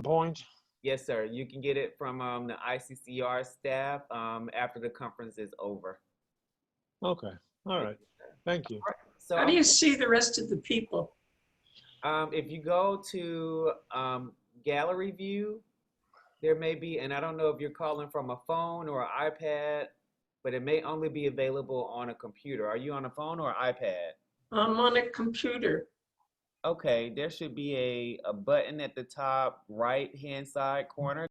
point? Yes, sir. You can get it from the ICCR staff after the conference is over. Okay. All right. Thank you. So How do you see the rest of the people? if you go to gallery view, there may be, and I don't know if you're calling from a phone or an iPad, but it may only be available on a computer. Are you on a phone or iPad? I'm on a computer. Okay, there should be a button at the top right hand side corner.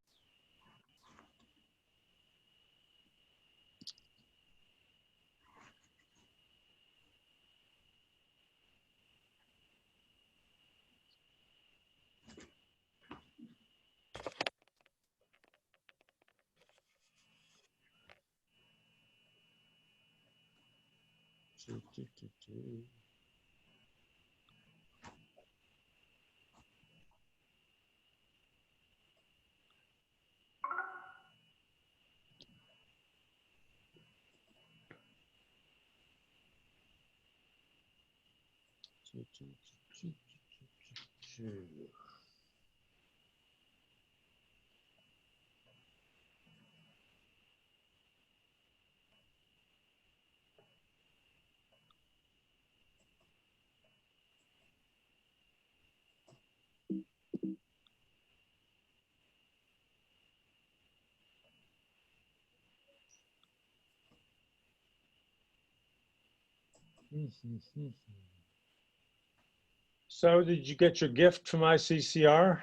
So did you get your gift from ICCR?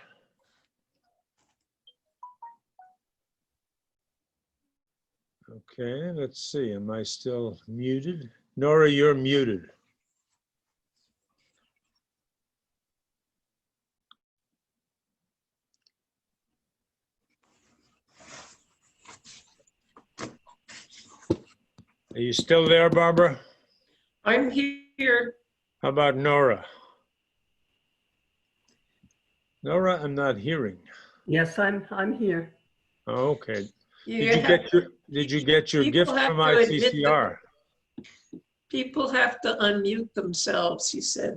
Okay, let's see. Am I still muted? Nora, you're muted. Are you still there, Barbara? I'm here. How about Nora? Nora, I'm not hearing. Yes, I'm here. Okay. You Did you get your people gift have from to admit ICCR? people have to unmute themselves, he said.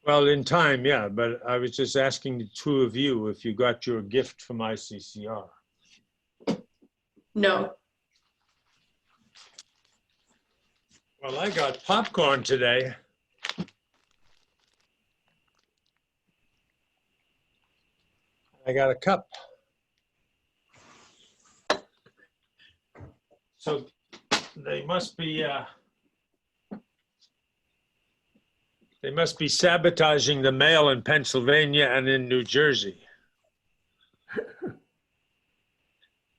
Well, in time, yeah, but I was just asking the two of you if you got your gift from ICCR. No. Well, I got popcorn today. I got a cup. So they must be sabotaging the mail in Pennsylvania and in New Jersey.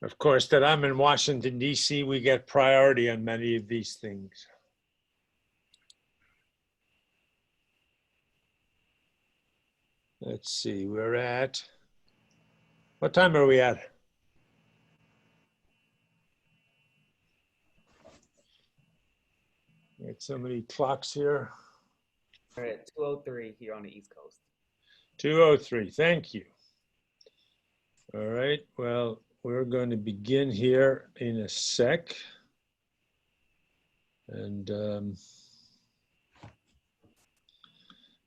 Of course, that I'm in Washington, D.C., we get priority on many of these things. Let's see, we're at, what time are we at? We got so many clocks here. We're at 2:03 here on the East Coast. 2:03, thank you. All right, well, we're going to begin here in a sec. And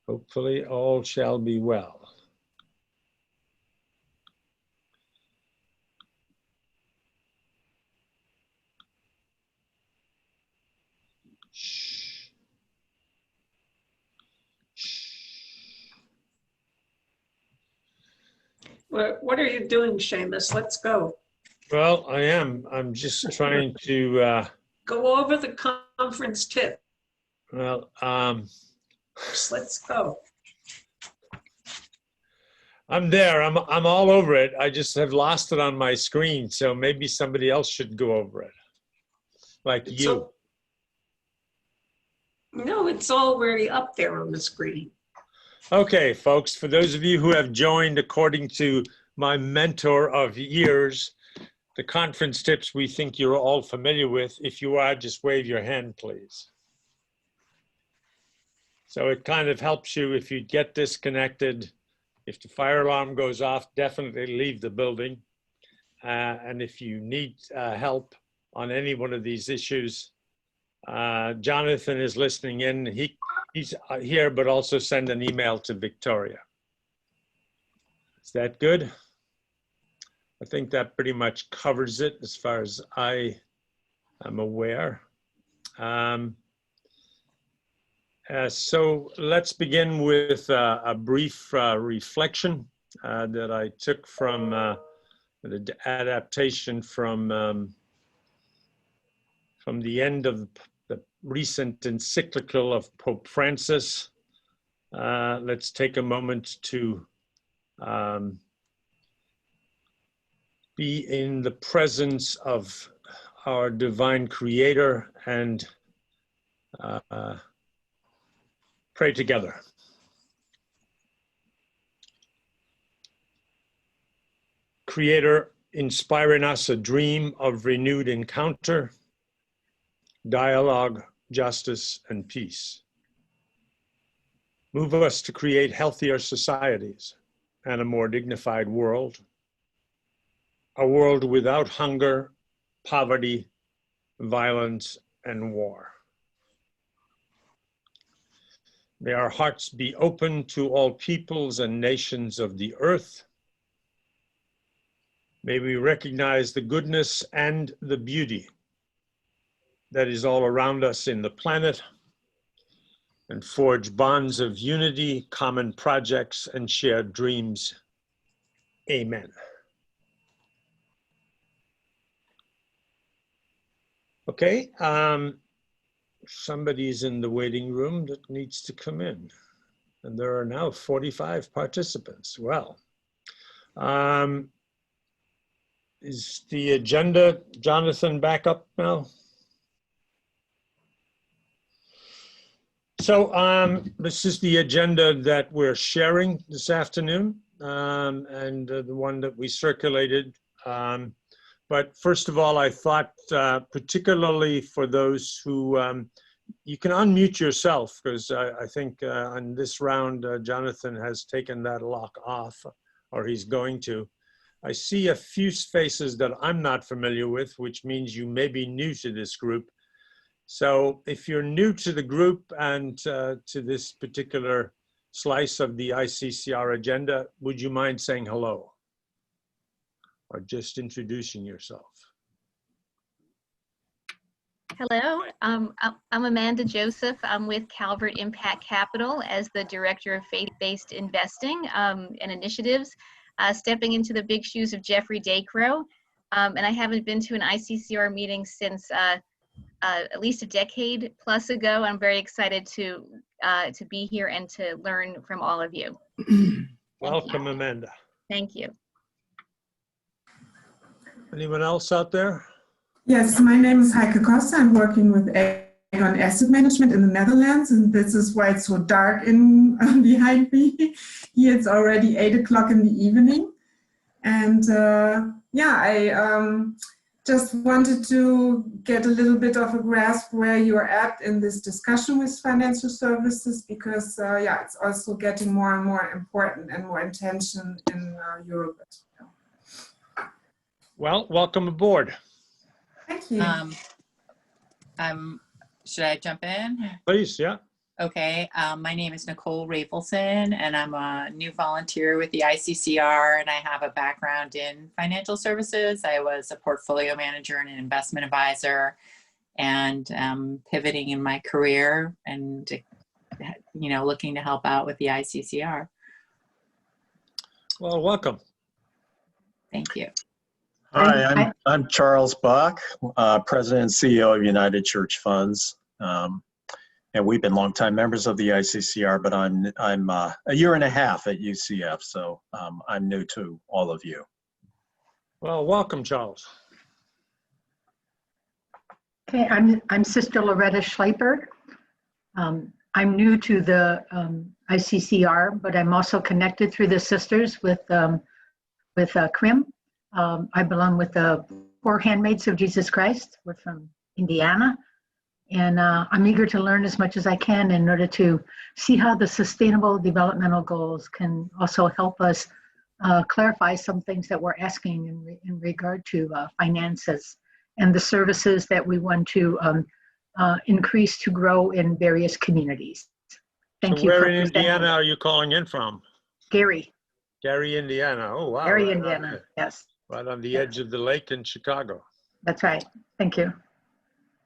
hopefully all shall be well. Shh. Shh. What are you doing, Seamus? Let's go. Well, I am. I'm just trying to, Go over the conference tip. well, Let's go. I'm there. I'm all over it. I just have lost it on my screen. So maybe somebody else should go over it. Like It's you. No, it's already up there on the screen. Okay, folks, for those of you who have joined according to my mentor of years, the conference tips we think you're all familiar with. If you are, just wave your hand, please. So it kind of helps you if you get disconnected. If the fire alarm goes off, definitely leave the building. And if you need help on any one of these issues, Jonathan is listening in. He's here, but also send an email to Victoria. Is that good? I think that pretty much covers it as far as I am aware. So let's begin with a brief reflection that I took from the adaptation from the end of the recent encyclical of Pope Francis. Let's take a moment to be in the presence of our divine creator and pray together. Creator, inspire in us a dream of renewed encounter, dialogue, justice, and peace. Move us to create healthier societies and a more dignified world, a world without hunger, poverty, violence, and war. May our hearts be open to all peoples and nations of the earth. May we recognize the goodness and the beauty that is all around us in the planet and forge bonds of unity, common projects, and shared dreams. Amen. Okay, somebody's in the waiting room that needs to come in. And there are now 45 participants. Well, is the agenda, Jonathan, back up now? So this is the agenda that we're sharing this afternoon, and the one that we circulated. But first of all, I thought particularly for those who, you can unmute yourself, because I think on this round, Jonathan has taken that lock off, or he's going to. I see a few faces that I'm not familiar with, which means you may be new to this group. So if you're new to the group and to this particular slice of the ICCR agenda, would you mind saying hello? Or just introducing yourself? Hello, I'm Amanda Joseph. I'm with Calvert Impact Capital as the Director of Faith-Based Investing and Initiatives, stepping into the big shoes of Jeffrey Dacrow. And I haven't been to an ICCR meeting since at least a decade plus ago. I'm very excited to be here and to learn from all of you. Welcome, Amanda. Thank you. Anyone else out there? Yes, my name is Heike Costa. I'm working with Aegon Asset Management in the Netherlands, and this is why it's so dark in behind me. Here it's already 8 o'clock in the evening. And yeah, I just wanted to get a little bit of a grasp where you're at in this discussion with financial services, because yeah, it's also getting more and more important and more attention in Europe as well. Well, welcome aboard. Thank you. Should I jump in? Please, yeah. Okay, my name is Nicole Rafelson, and I'm a new volunteer with the ICCR, and I have a background in financial services. I was a portfolio manager and an investment advisor, and pivoting in my career and, you know, looking to help out with the ICCR. Well, welcome. Thank you. Hi, I'm Charles Bach, President and CEO of United Church Funds. And we've been longtime members of the ICCR, but I'm a year and a half at UCF, so I'm new to all of you. Well, welcome, Charles. Okay, I'm Sister Loretta Schleiper. I'm new to the ICCR, but I'm also connected through the sisters with CRIM. I belong with the Poor Handmaids of Jesus Christ. We're from Indiana. And I'm eager to learn as much as I can in order to see how the sustainable developmental goals can also help us clarify some things that we're asking in regard to finances and the services that we want to increase to grow in various communities. Thank you. Where in Indiana are you calling in from? Gary. Gary, Indiana. Oh, wow. Gary, Right on Indiana. Yes, right on the Yes. edge of the lake in Chicago. that's right. Thank you.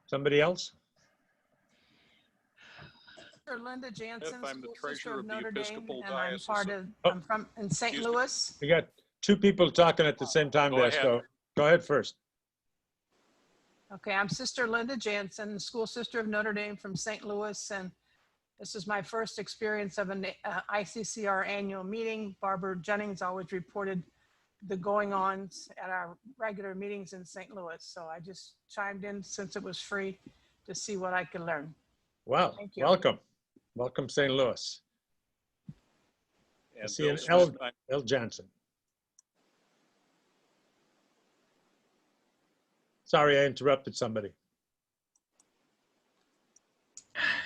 Somebody else? Linda Jansen, I'm the school treasurer sister of of the Notre Dame, Episcopal and I'm Diocese part of- of, Oh. I'm from, in St. Excuse me. Louis. We got two people talking at the same time Go there, ahead. so go ahead first. Okay, I'm Sister Linda Jansen, school sister of Notre Dame from St. Louis, and this is my first experience of an ICCR annual meeting. Barbara Jennings always reported the going-ons at our regular meetings in St. Louis, so I just chimed in since it was free to see what I could learn. Wow, Thank you. welcome. Welcome, St. Louis. I And see Bill an Smith. L. Jansen. Sorry, I interrupted somebody.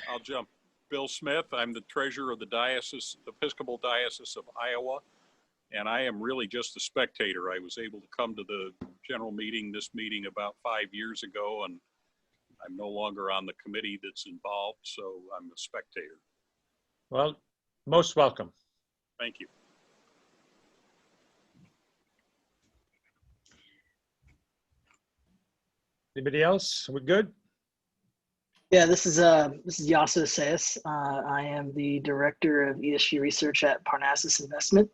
I'll jump. Bill Smith. I'm the treasurer of the diocese, Episcopal Diocese of Iowa, and I am really just a spectator. I was able to come to the general meeting, this meeting about 5 years ago, and I'm no longer on the committee that's involved, so I'm a spectator. Well, most welcome. Thank you. Anybody else? We good? Yeah, this is Yaso Sayas. I am the director of ESG research at Parnassus Investment.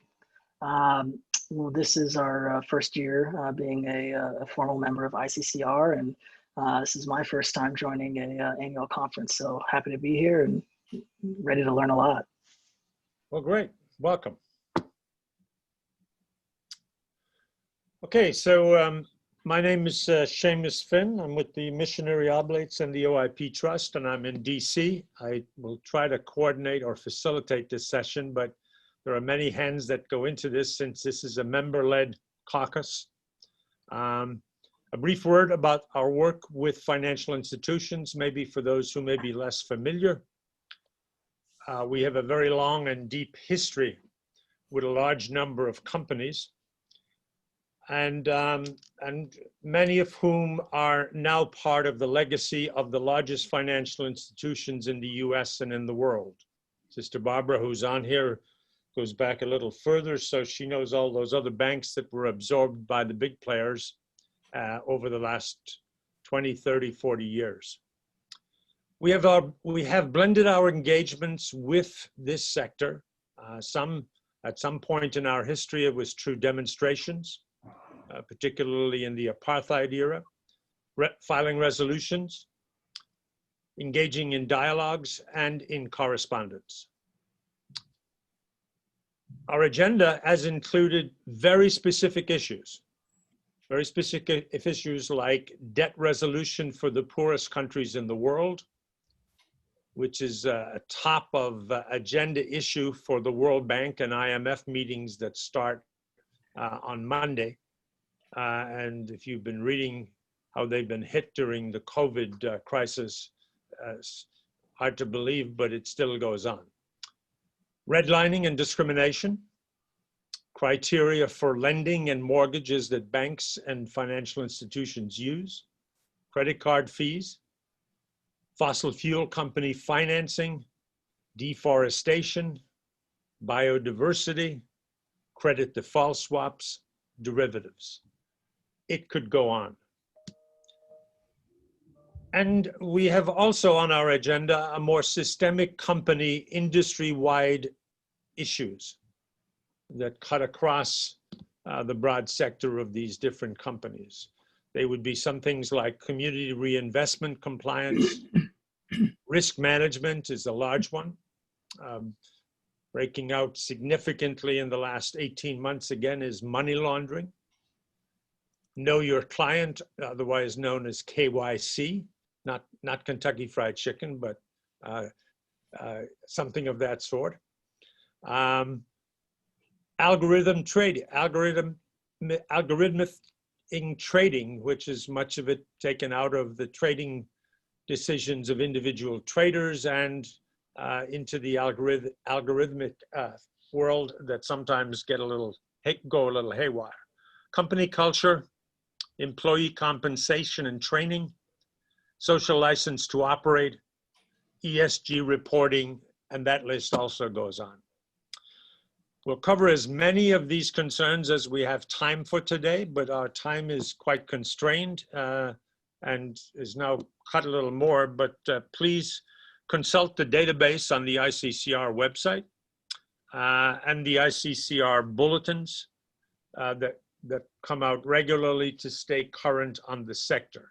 Well, this is our first year being a formal member of ICCR, and this is my first time joining an annual conference. So happy to be here and ready to learn a lot. Well, great. Welcome. Okay, so my name is Seamus Finn. I'm with the Missionary Oblates and the OIP Trust, and I'm in DC. I will try to coordinate or facilitate this session, but there are many hands that go into this since this is a member-led caucus. A brief word about our work with financial institutions, maybe for those who may be less familiar. We have a very long and deep history with a large number of companies, and many of whom are now part of the legacy of the largest financial institutions in the US and in the world. Sister Barbara, who's on here, goes back a little further, so she knows all those other banks that were absorbed by the big players over the last 20, 30, 40 years. We have blended our engagements with this sector. At some point in our history, it was through demonstrations, particularly in the apartheid era, filing resolutions, engaging in dialogues, and in correspondence. Our agenda has included very specific issues like debt resolution for the poorest countries in the world, which is a top of agenda issue for the World Bank and IMF meetings that start on Monday. And if you've been reading how they've been hit during the COVID crisis, it's hard to believe, but it still goes on. Redlining and discrimination, criteria for lending and mortgages that banks and financial institutions use, credit card fees, fossil fuel company financing, deforestation, biodiversity, credit default swaps, derivatives. It could go on. And we have also on our agenda a more systemic company industry-wide issues that cut across the broad sector of these different companies. They would be some things like community reinvestment compliance, risk management is a large one, breaking out significantly in the last 18 months again is money laundering. Know your client, otherwise known as KYC, not Kentucky Fried Chicken, but something of that sort. Algorithmic trading, which is much of it taken out of the trading decisions of individual traders and into the algorithmic world that sometimes go a little haywire. Company culture, employee compensation and training, social license to operate, ESG reporting, and that list also goes on. We'll cover as many of these concerns as we have time for today, but our time is quite constrained and is now cut a little more, but please consult the database on the ICCR website and the ICCR bulletins that come out regularly to stay current on the sector.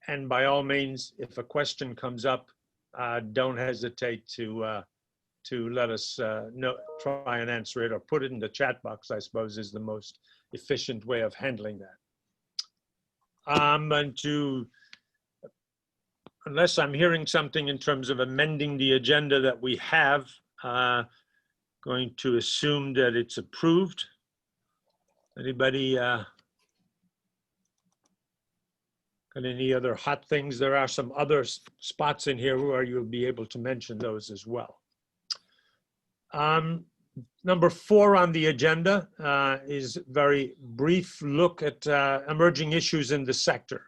And by all means, if a question comes up, don't hesitate to let us know, try and answer it, or put it in the chat box, I suppose, is the most efficient way of handling that. And unless I'm hearing something in terms of amending the agenda that we have, going to assume that it's approved. Anybody got any other hot things? There are some other spots in here where you'll be able to mention those as well. Number 4 on the agenda is very brief look at emerging issues in the sector.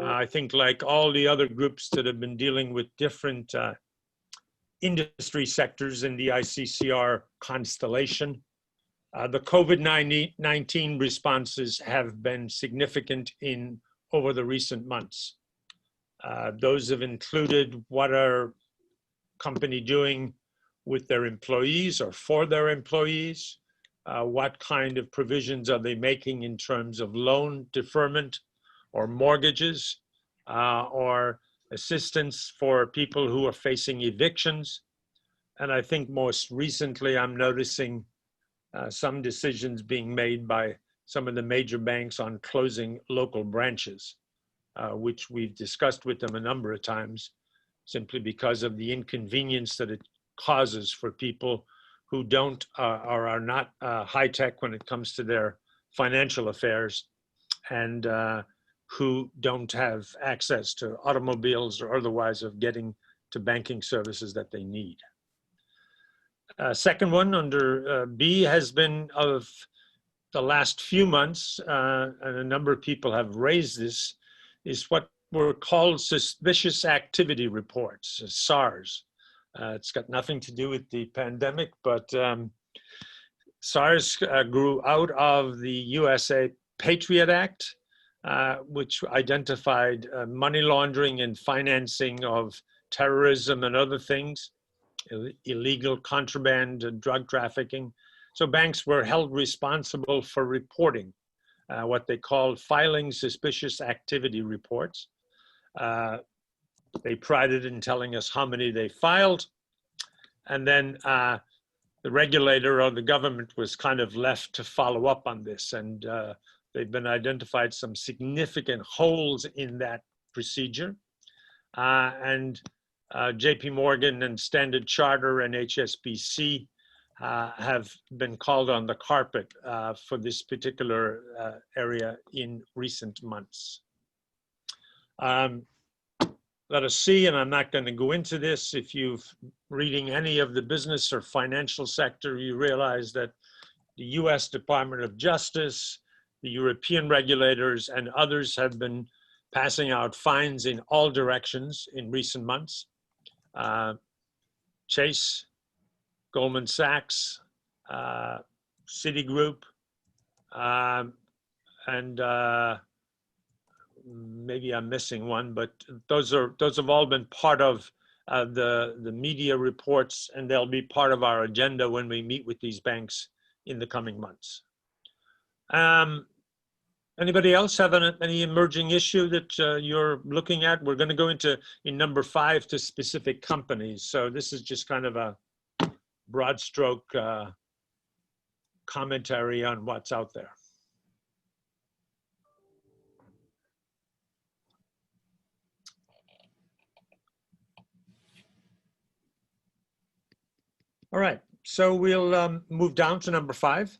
I think like all the other groups that have been dealing with different industry sectors in the ICCR constellation, the COVID-19 responses have been significant over the recent months. Those have included what are company doing with their employees or for their employees, what kind of provisions are they making in terms of loan deferment or mortgages or assistance for people who are facing evictions. And I think most recently I'm noticing some decisions being made by some of the major banks on closing local branches, which we've discussed with them a number of times, simply because of the inconvenience that it causes for people who don't or are not high tech when it comes to their financial affairs, and who don't have access to automobiles or otherwise of getting to banking services that they need. Second one under B has been of the last few months, and a number of people have raised this, is what were called suspicious activity reports, SARS. It's got nothing to do with the pandemic, but SARS grew out of the USA Patriot Act, which identified money laundering and financing of terrorism and other things, illegal contraband and drug trafficking. So banks were held responsible for reporting what they called filing suspicious activity reports. They prided in telling us how many they filed. And then the regulator or the government was kind of left to follow up on this. And they've been identified some significant holes in that procedure. And JP Morgan and Standard Chartered and HSBC have been called on the carpet for this particular area in recent months. Let us see, and I'm not going to go into this. If you've reading any of the business or financial sector, you realize that the US Department of Justice, the European regulators, and others have been passing out fines in all directions in recent months. Chase, Goldman Sachs, Citigroup, and maybe I'm missing one, but those have all been part of the media reports, and they'll be part of our agenda when we meet with these banks in the coming months. Anybody else have any emerging issue that you're looking at? We're going to go into in number 5 to specific companies. So this is just kind of a broad stroke commentary on what's out there. All right, so we'll move down to number 5.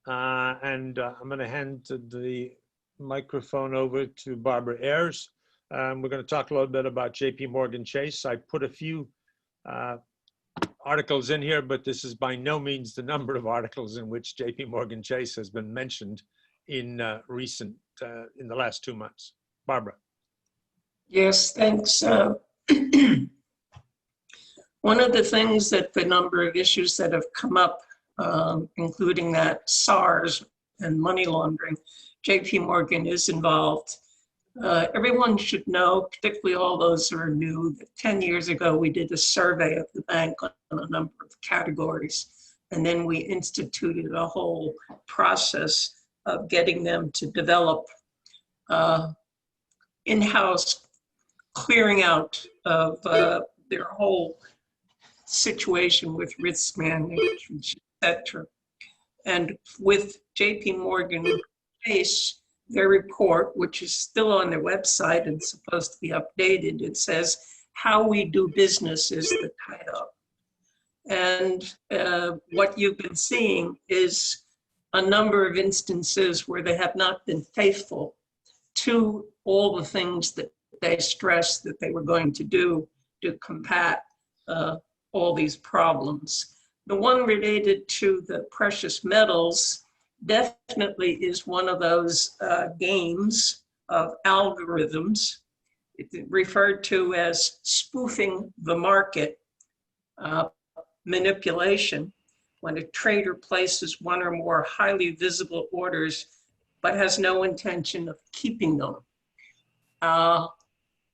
And I'm going to hand the microphone over to Barbara Ayers. We're going to talk a little bit about JP Morgan Chase. I put a few articles in here, but this is by no means the number of articles in which JP Morgan Chase has been mentioned in in the last 2 months. Barbara. Yes, thanks. One of the things that the number of issues that have come up including that SARS and money laundering. JP Morgan is involved. Everyone should know, particularly all those who are new, that 10 years ago we did a survey of the bank on a number of categories, and then we instituted a whole process of getting them to develop in-house clearing out of their whole situation with risk management, etc. And with JP Morgan Chase, their report, which is still on their website and supposed to be updated, it says how we do business is the title. And what you've been seeing is a number of instances where they have not been faithful to all the things that they stressed that they were going to do to combat all these problems. The one related to the precious metals definitely is one of those games of algorithms. It's referred to as spoofing the market manipulation, when a trader places one or more highly visible orders but has no intention of keeping them.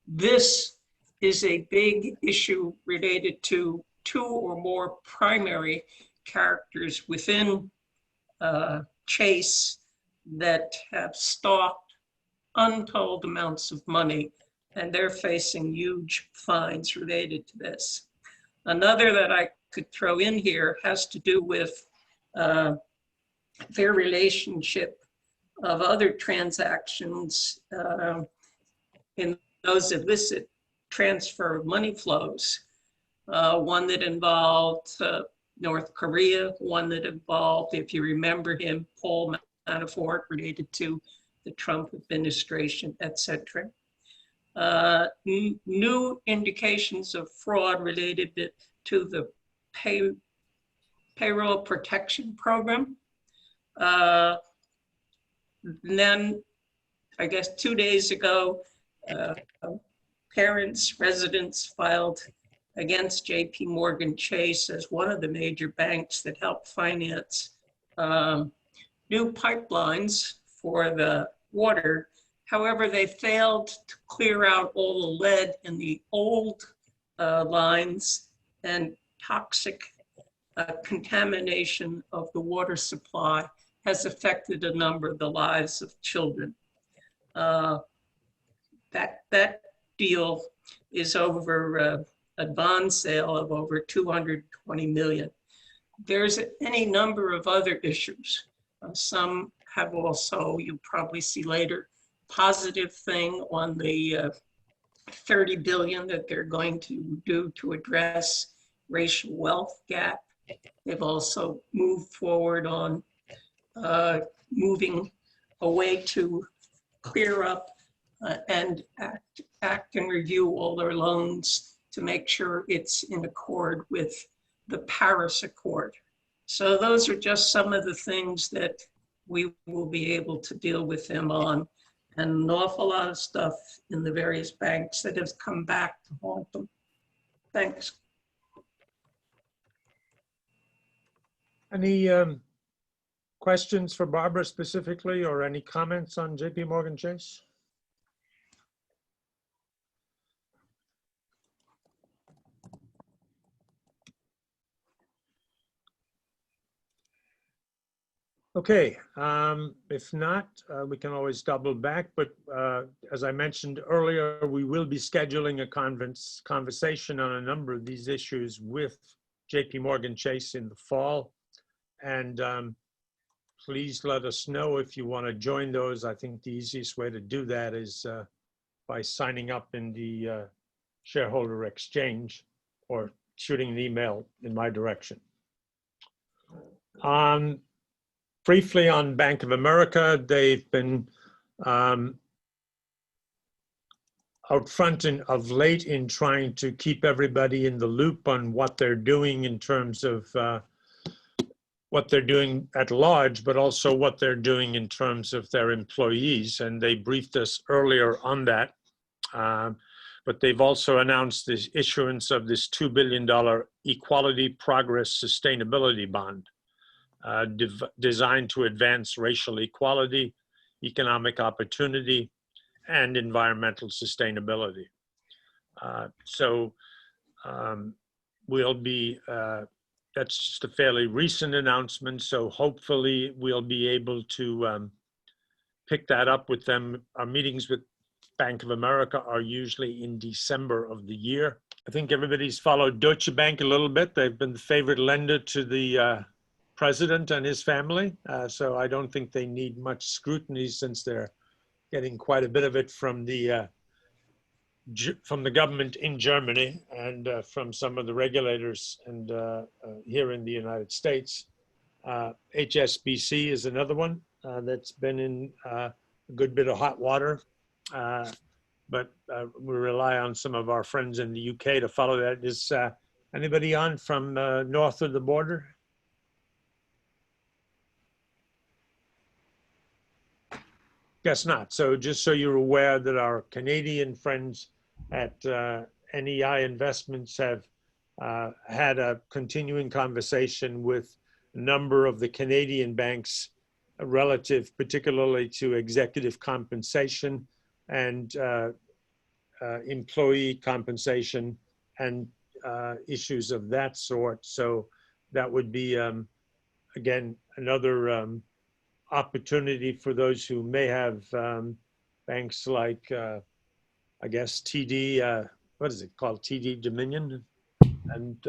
This is a big issue related to two or more primary characters within Chase that have stalked untold amounts of money, and they're facing huge fines related to this. Another that I could throw in here has to do with their relationship of other transactions in those illicit transfer of money flows. One that involved North Korea, one that involved, if you remember him, Paul Manafort, related to the Trump administration, etc. New indications of fraud related to the payroll protection program. Then, I guess 2 days ago, parents, residents filed against JP Morgan Chase as one of the major banks that helped finance new pipelines for the water. However, they failed to clear out all the lead in the old lines, and toxic contamination of the water supply has affected a number of the lives of children. That deal is over a bond sale of over 220 million. There's any number of other issues. Some have also, you'll probably see later, positive thing on the 30 billion that they're going to do to address racial wealth gap. They've also moved forward on moving a way to clear up and act and review all their loans to make sure it's in accord with the Paris Accord. So those are just some of the things that we will be able to deal with them on, and an awful lot of stuff in the various banks that has come back to haunt them. Thanks. Any questions for Barbara specifically, or any comments on JP Morgan Chase? Okay, if not, we can always double back, but as I mentioned earlier, we will be scheduling a conversation on a number of these issues with JP Morgan Chase in the fall. And please let us know if you want to join those. I think the easiest way to do that is by signing up in the shareholder exchange or shooting an email in my direction. Briefly on Bank of America, they've been out front of late in trying to keep everybody in the loop on what they're doing in terms of what they're doing at large, but also what they're doing in terms of their employees. And they briefed us earlier on that. But they've also announced the issuance of this $2 billion Equality Progress Sustainability Bond. designed to advance racial equality, economic opportunity, and environmental sustainability. We'll be, that's just a fairly recent announcement, so hopefully we'll be able to pick that up with them. Our meetings with Bank of America are usually in December of the year. I think everybody's followed Deutsche Bank a little bit. They've been the favorite lender to the president and his family. So I don't think they need much scrutiny since they're getting quite a bit of it from the government in Germany and from some of the regulators and here in the United States. HSBC is another one that's been in a good bit of hot water. But we rely on some of our friends in the UK to follow that. Is anybody on from north of the border? Guess not. So just so you're aware that our Canadian friends at NEI Investments have had a continuing conversation with a number of the Canadian banks relative particularly to executive compensation and employee compensation and issues of that sort. So that would be, again, another opportunity for those who may have banks like, I guess, TD, what is it called? TD Dominion, and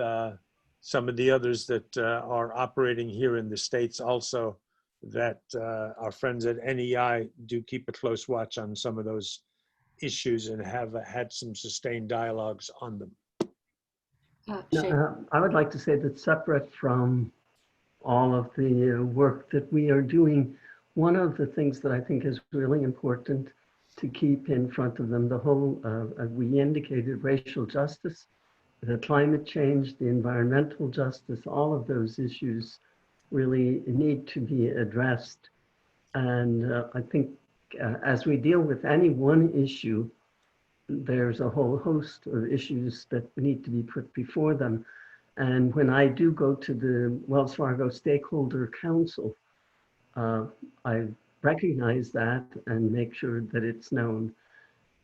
some of the others that are operating here in the States also, that our friends at NEI do keep a close watch on some of those issues and have had some sustained dialogues on them. I would like to say that separate from all of the work that we are doing, one of the things that I think is really important to keep in front of them, the whole, we indicated racial justice, the climate change, the environmental justice, all of those issues really need to be addressed. And I think as we deal with any one issue, there's a whole host of issues that need to be put before them. And when I do go to the Wells Fargo Stakeholder Council, I recognize that and make sure that it's known.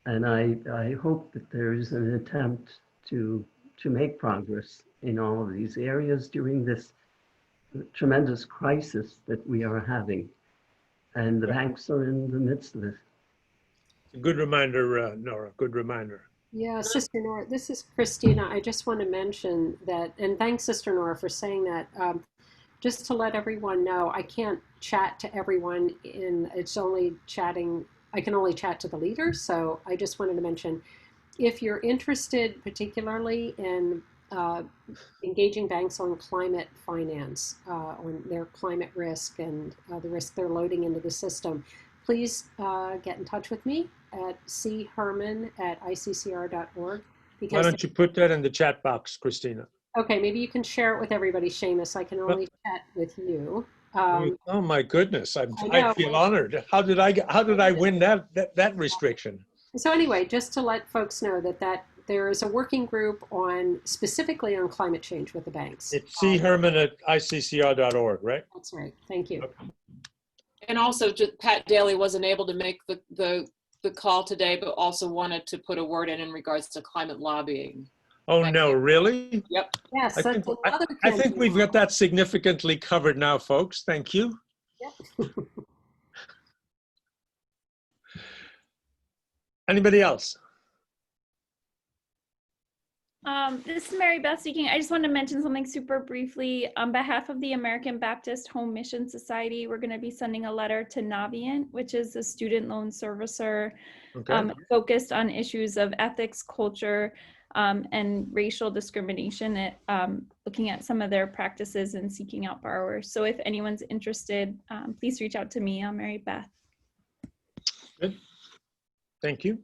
And I hope that there is an attempt to make progress in all of these areas during this tremendous crisis that we are having. And the banks are in the midst of it. Good reminder, Nora, good reminder. Yeah, Sister Nora, this is Christina. I just want to mention that, and thanks, Sister Nora, for saying that. Just to let everyone know, I can't chat to everyone it's only chatting, I can only chat to the leaders. So I just wanted to mention, if you're interested particularly in engaging banks on climate finance, on their climate risk and the risk they're loading into the system, please get in touch with me at cherman@iccr.org. Why don't you put that in the chat box, Christina? Okay, maybe you can share it with everybody, Seamus. I can only chat with you. Oh my goodness, I feel honored. How did I win that restriction? So anyway, just to let folks know that there is a working group specifically on climate change with the banks. It's cherman@iccr.org, right? That's right. Thank you. Okay. And also, just Pat Daly wasn't able to make the call today, but also wanted to put a word in regards to climate lobbying. Oh no, really? Yep. Yes. I think we've got that significantly covered now, folks. Thank you. Yep. Anybody else? This is Mary Beth speaking. I just wanted to mention something super briefly. On behalf of the American Baptist Home Mission Society, we're going to be sending a letter to Navient, which is a student loan servicer focused on issues of ethics, culture, and racial discrimination, looking at some of their practices and seeking out borrowers. So if anyone's interested, please reach out to me. I'm Mary Beth. Good. Thank you.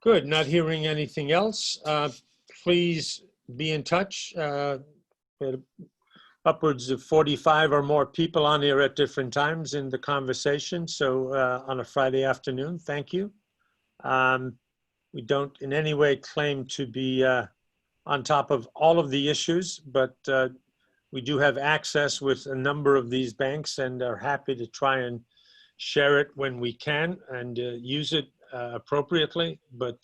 Good, not hearing anything else. Please be in touch. Upwards of 45 or more people on here at different times in the conversation. So on a Friday afternoon, thank you. We don't in any way claim to be on top of all of the issues, but we do have access with a number of these banks and are happy to try and share it when we can and use it appropriately, but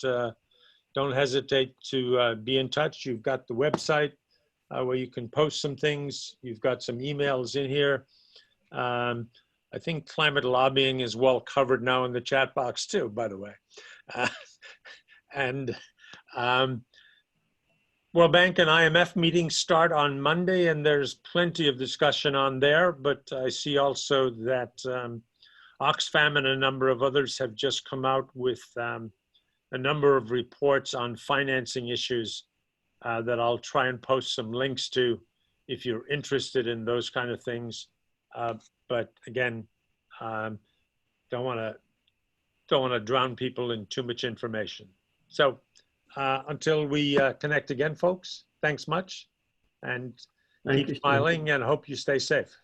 don't hesitate to be in touch. You've got the website where you can post some things. You've got some emails in here. I think climate lobbying is well covered now in the chat box too, by the way. And World Bank and IMF meetings start on Monday, and there's plenty of discussion on there, but I see also that Oxfam and a number of others have just come out with a number of reports on financing issues that I'll try and post some links to if you're interested in those kind of things. But again, don't want to drown people in too much information. So until we connect again, folks, thanks much, and Thank keep you, Steve. smiling and hope you stay safe.